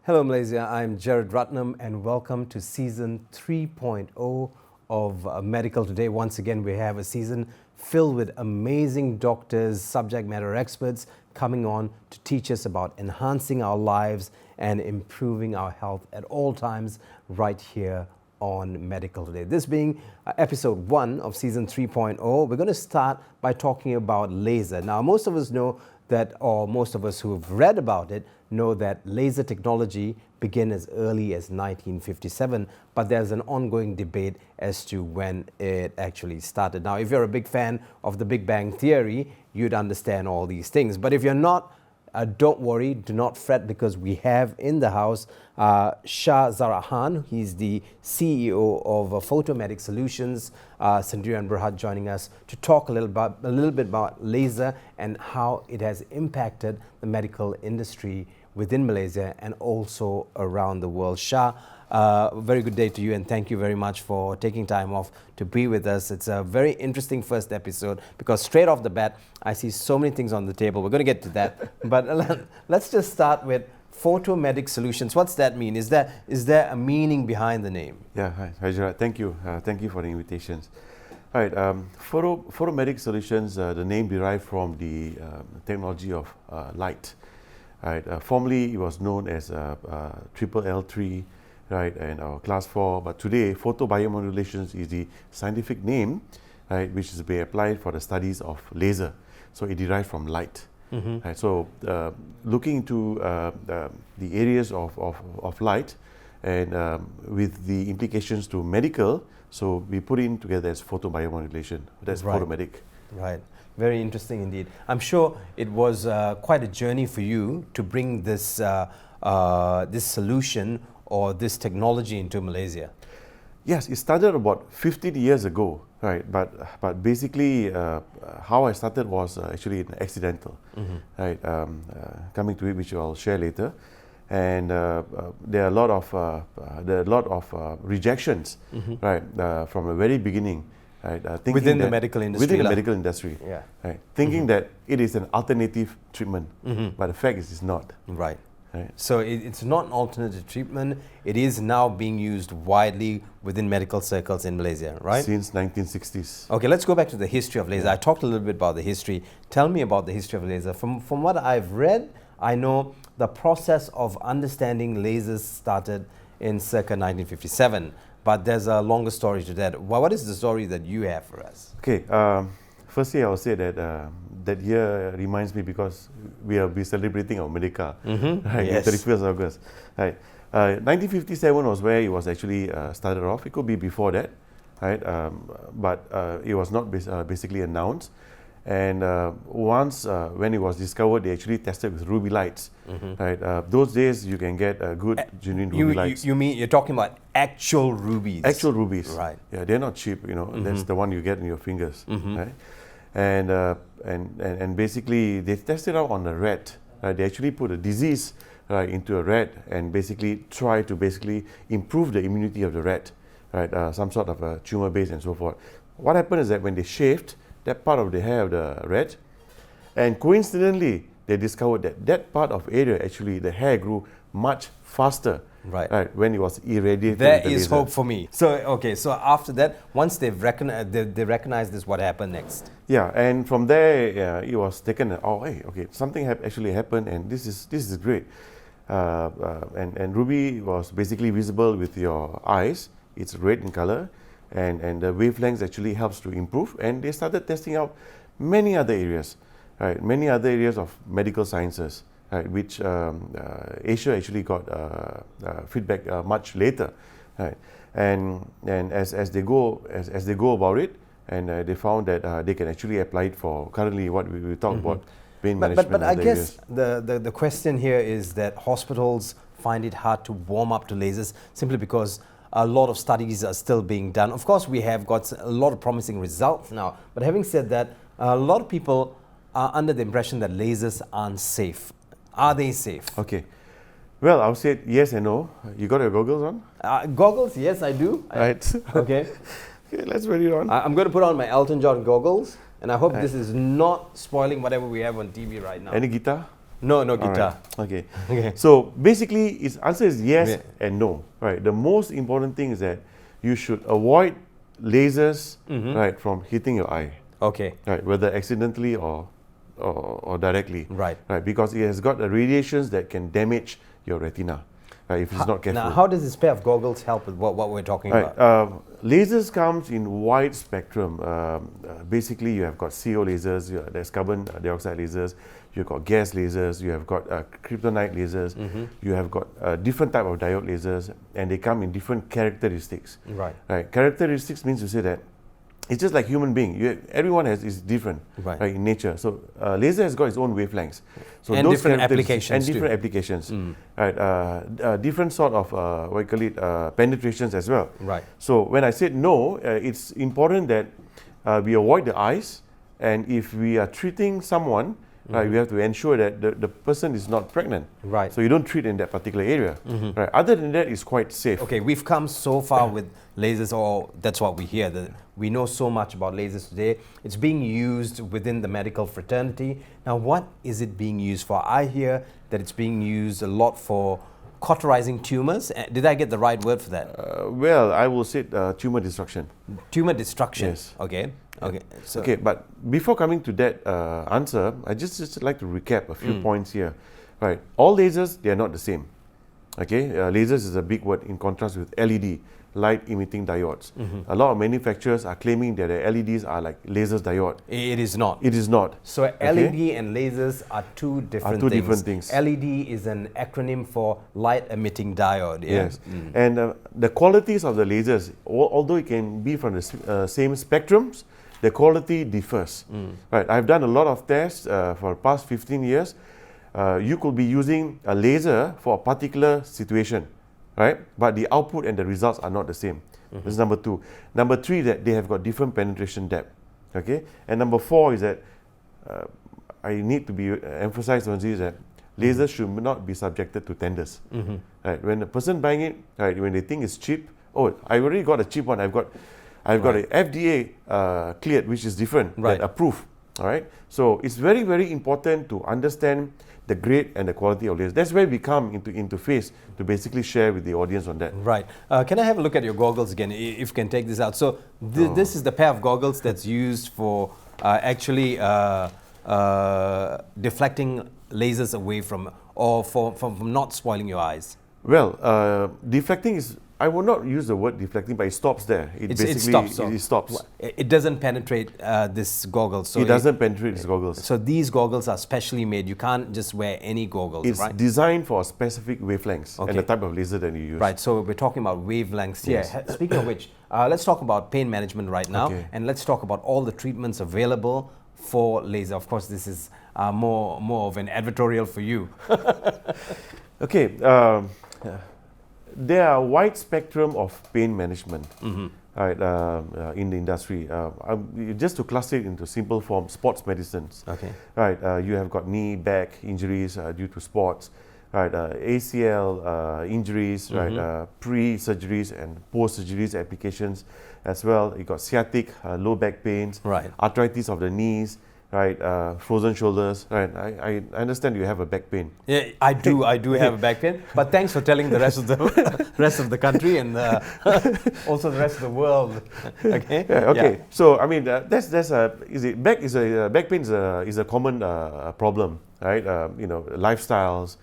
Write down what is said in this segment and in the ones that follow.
Hello Malaysia, I'm Jared Ratnam and welcome to season 3.0 of Medical Today. Once again, we have a season filled with amazing doctors, subject matter experts coming on to teach us about enhancing our lives and improving our health at all times right here on Medical Today. This being episode 1 of season 3.0, we're going to start by talking about laser. Now, most of us know that, or most of us who have read about it, know that laser technology began as early as 1957, but there's an ongoing debate as to when it actually started. Now, if you're a big fan of the Big Bang Theory, you'd understand all these things. But if you're not, don't worry, do not fret, because we have in the house Shah Zarahan. He's the CEO of Photomedic Solutions, Sendirian Berhad, joining us to talk a little bit about laser and how it has impacted the medical industry within Malaysia and also around the world. Shah, very good day to you, and thank you very much for taking time off to be with us. It's a very interesting first episode because straight off the bat, I see so many things on the table. We're going to get to that. But let's just start with Photomedic Solutions. What's that mean? Is there a meaning behind the name? Yeah, hi Gerard. Thank you. Thank you for the invitations. All right, Photomedic Solutions, the name derived from the technology of light. Right, formerly it was known as triple L3, right, and class 4. But today, photobiomodulations is the scientific name, right, which is being applied for the studies of laser. So it derived from light. Mm-hmm. Right, so looking into the areas of light and with the implications to medical, so we put in together as photobiomodulation. That's right. Photomedic. Right. Very interesting indeed. I'm sure it was quite a journey for you to bring this this solution or this technology into Malaysia. Yes, it started about 15 years ago, right? But basically, how I started was actually accidental, mm-hmm. Right? Coming to it, which I'll share later, and there are a lot of rejections, mm-hmm. Right, from the very beginning. Right, within the medical industry. Within the medical industry, yeah. Right, thinking mm-hmm. that it is an alternative treatment, mm-hmm. but the fact is it's not. Right. So it's not an alternative treatment. It is now being used widely within medical circles in Malaysia, right? Since 1960s. Okay, let's go back to the history of laser. I talked a little bit about the history. Tell me about the history of laser. From what I've read, I know the process of understanding lasers started in circa 1957. But there's a longer story to that. What is the story that you have for us? Okay, firstly I will say that that year reminds me because we will be celebrating our Medica, mm-hmm. Right, yes. 31st August. Right. 1957 was where it was actually started off. It could be before that, right? But it was not basically announced. And once when it was discovered, they actually tested with ruby lights. Mm-hmm. Right? Those days you can get good genuine ruby lights. You mean you're talking about actual rubies? Actual rubies. Right. Yeah, they're not cheap. You know, mm-hmm. That's the one you get in your fingers. Mm-hmm. Right? And basically they tested out on a rat. Right? They actually put a disease into a rat and basically try to improve the immunity of the rat. Right? Some sort of a tumor base and so forth. What happened is that when they shaved that part of the hair of the rat, and coincidentally they discovered that that part of area, actually the hair grew much faster, right, when it was irradiated. There is hope for me. So okay, so after that, once they recognized this, what happened next? Yeah, and from there it was taken, oh hey, okay, something actually happened, and this is great. And ruby was basically visible with your eyes. It's red in color. And the wavelengths actually helps to improve, and they started testing out many other areas, right? Many other areas of medical sciences, right? Which Asia actually got feedback much later, right? And as they go about it, and they found that they can actually apply it for currently what we talk mm-hmm. about pain management. But I guess the question here is that hospitals find it hard to warm up to lasers simply because a lot of studies are still being done. Of course, we have got a lot of promising results now. But having said that, a lot of people are under the impression that lasers aren't safe. Are they safe? Okay. Well, I would say yes and no. You got your goggles on? Goggles, yes, I do. Right. Okay. Okay, let's put it on. I'm going to put on my Elton John goggles, and I hope this is not spoiling whatever we have on TV right now. Any guitar? No, no All right. guitar. Okay. Okay. So basically, its answer is yes Yeah. and no. Right. The most important thing is that you should avoid lasers, right, from hitting your eye. Okay. Right, whether accidentally or directly. Right. Right, because it has got the radiations that can damage your retina. Right, if it's not careful. Now, how does this pair of goggles help with what we're talking Right. about? Lasers comes in wide spectrum. Basically, you have got CO lasers, there's carbon dioxide lasers, you've got gas lasers, you have got kryptonite lasers, you have got different type of diode lasers, and they come in different characteristics. Right. Right. Characteristics means to say that it's just like human being. Everyone is different, Right. in nature. So laser has got its own wavelengths. So And those different characteristics- applications and different too. applications, right? Different sort of what you call it penetrations as well. Right. So when I said no, it's important that we avoid the eyes, and if we are treating someone, right, we have to ensure that the person is not pregnant. Right. So you don't treat in that particular area. Right. Other than that, it's quite safe. Okay, we've come so far with lasers, or that's what we hear. We know so much about lasers today. It's being used within the medical fraternity. Now, what is it being used for? I hear that it's being used a lot for cauterizing tumors. Did I get the right word for that? Well, I will say tumor destruction. Tumor destruction. Yes. Okay. Okay. So, Okay, but before coming to that answer, I just like to recap a few points here. Right, all lasers, they are not the same. Okay, lasers is a big word in contrast with LED, light emitting diodes. A lot of manufacturers are claiming that the LEDs are like lasers diode. it is not. It is not. So LED and lasers are two different two things. different things. LED is an acronym for light emitting diode. Yeah? Yes, and the qualities of the lasers, although it can be from the same spectrums, the quality differs. Right, I've done a lot of tests for the past 15 years. You could be using a laser for a particular situation, right? But the output and the results are not the same. This is number two. Number three, that they have got different penetration depth. Okay, and number four is that I need to be emphasized on this, that lasers should not be subjected to tenders. Right, when the person buying it, right, when they think it's cheap, oh, I already got a cheap one. I've got a FDA cleared, which is different, Right. that approved. All right, so it's very, very important to understand the grade and the quality of lasers. That's where we come into phase to basically share with the audience on that. Right. Can I have a look at your goggles again, if you can take this out? So this is the pair of goggles that's used for actually deflecting lasers away from, or from not spoiling your eyes. Well, deflecting is, I will not use the word deflecting, but it stops there. It stops. So it stops. It doesn't penetrate this goggles. So it doesn't penetrate these goggles. So these goggles are specially made. You can't just wear any goggles, It's right? designed for specific wavelengths Okay. and the type of laser that you use. Right, so we're talking about wavelengths here. Yes. Speaking of which, let's talk about pain management right now, Okay. and let's talk about all the treatments available for laser. Of course, this is more of an advertorial for you. Okay, there are a wide spectrum of pain management, right, in the industry. Just to cluster it into simple form, sports medicines. Okay. Right, you have got knee, back injuries due to sports, right, ACL injuries, right, pre-surgeries and post-surgeries applications as well. You got sciatic, low back pains, Right. arthritis of the knees, right, frozen shoulders, right. I understand you have a back pain. Yeah, I do have a back pain, but thanks for telling the rest of the country and also the rest of the world. Okay. Yeah, okay. Yeah. So I mean, back pain is a common problem, right? Lifestyles,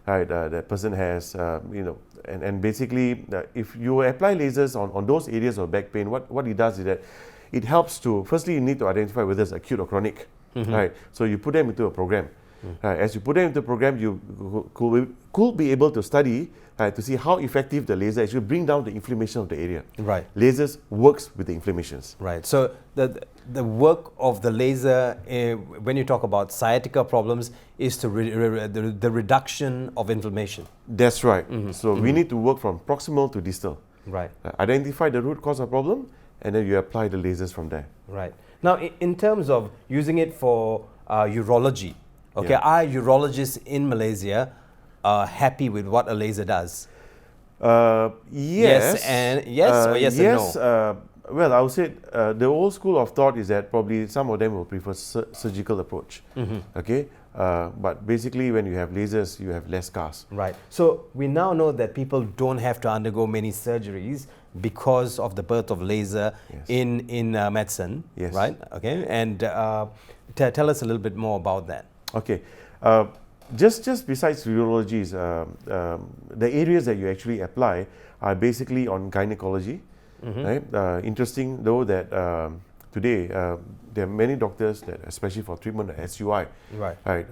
right? That person has, and basically, if you apply lasers on those areas of back pain, what it does is that it helps to, firstly, you need to identify whether it's acute or chronic, right? So you put them into a program. Right? As you put them into a program, you could be able to study, right, to see how effective the laser actually bring down the inflammation of the area. Right. Lasers works with the inflammations. Right. So the work of the laser, when you talk about sciatica problems, is to the reduction of inflammation. That's right. So we need to work from proximal to distal. Right. Identify the root cause of problem, and then you apply the lasers from there. Right. Now, in terms of using it for urology, okay, Yeah. are urologists in Malaysia happy with what a laser does? Yes. And yes and no. Well, I would say the old school of thought is that probably some of them will prefer surgical approach. Okay, But basically, when you have lasers, you have less scars. Right. So we now know that people don't have to undergo many surgeries because of the birth of laser Yes. in medicine. Yes. Right. Okay. And tell us a little bit more about that. Okay. Just besides urology, the areas that you actually apply are basically on gynecology. Right? Interesting though that today there are many doctors that, especially for treatment of SUI, Right. right?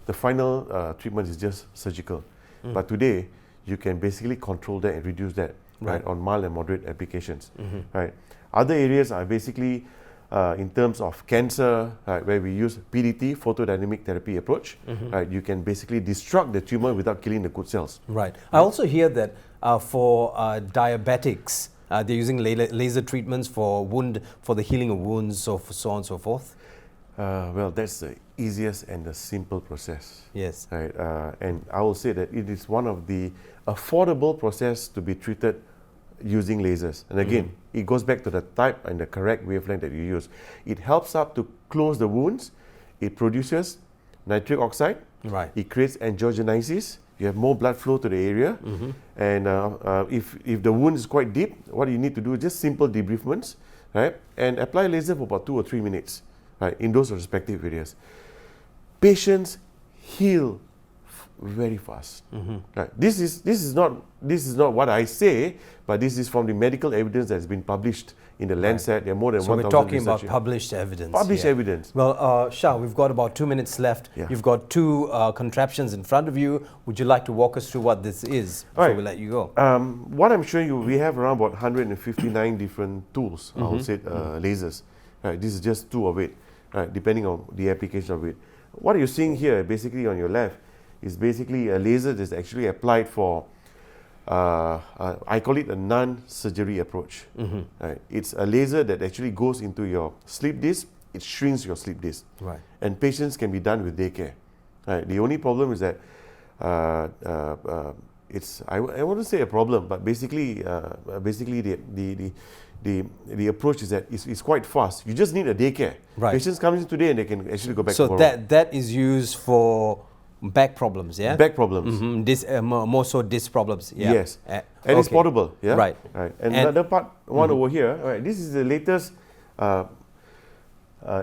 The final treatment is just surgical, but today you can basically control that and reduce that, right, on mild and moderate applications, right? Other areas are basically in terms of cancer, right, where we use PDT, photodynamic therapy approach, right? You can basically destruct the tumor without killing the good cells. Right. I also hear that for diabetics, they're using laser treatments for the healing of wounds, so on and so forth. Well, that's the easiest and the simple process. Yes. Right, and I will say that it is one of the affordable process to be treated using lasers. And again, it goes back to the type and the correct wavelength that you use. It helps up to close the wounds. It produces nitric oxide. Right. It creates angiogenesis. You have more blood flow to the area. And if the wound is quite deep, what you need to do is just simple debriefments, right? And apply laser for about 2 or 3 minutes, right, in those respective areas. Patients heal very fast. Right. This is not what I say, but this is from the medical evidence that has been published in the Lancet. There are more than So 1,000 we're talking about research. published evidence. Published evidence. Well, Shah, we've got about 2 minutes left. Yeah. You've got two contraptions in front of you. Would you like to walk us through what this is before Right. we let you go? What I'm showing you, we have around about 159 different tools, I would say, lasers. Right, this is just 2 of it, right, depending on the application of it. What you're seeing here, basically on your left, is basically a laser that's actually applied for, I call it a non-surgery approach. Right. It's a laser that actually goes into your sleep disc, it shrinks your sleep disc. Right. And patients can be done with daycare. Right. The only problem is that it's, I wouldn't say a problem, but basically the approach is that it's quite fast. You just need a daycare. Right. Patients come in today and they can actually go back So tomorrow. that is used for back problems, yeah? Back problems. More so disc problems, yeah? Yes. And it's okay. portable. Yeah. Right. Right. And another part, one over here. All right. This is the latest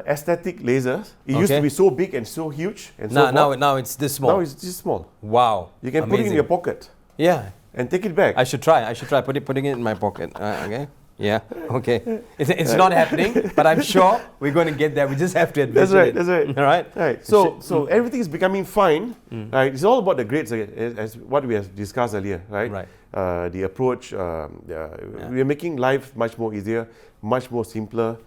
aesthetic lasers. It used to be so big and so huge and so forth. Now it's this small. Now it's just small. Wow. You can put it in your pocket Yeah. and take it back. I should try putting it in my pocket. Okay. Yeah. Okay. It's not happening, but I'm sure we're going to get there. We just have to admit it. That's right. All right. Right. So everything is becoming fine. Right. It's all about the grades, as what we have discussed earlier. Right. Right. The approach. We are making life much more easier, much more simpler,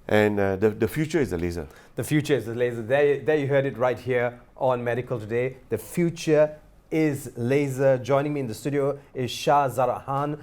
and the future is the laser. The future is the laser. There you heard it right here on Medical Today. The future is laser. Joining me in the studio is Shah Zarahan,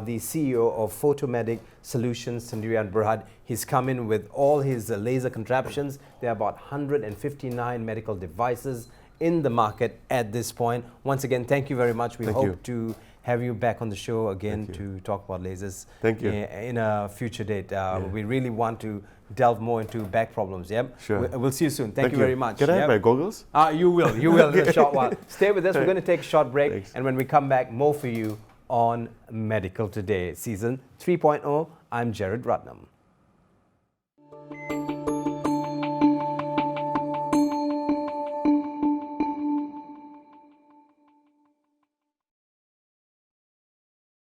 the CEO of Photomedic Solutions, Sendirian Berhad. He's come in with all his laser contraptions. There are about 159 medical devices in the market at this point. Once again, thank you very much. We hope to have you back on the show again to talk about lasers. Thank you. In a future date. We really want to delve more into back problems. Yeah. Sure. We'll see you soon. Thank you very much. Can I have my goggles? You will in a short while. Stay with us. We're going to take a short break. Thanks. And when we come back, more for you on Medical Today, Season 3.0. I'm Jared Ratnam.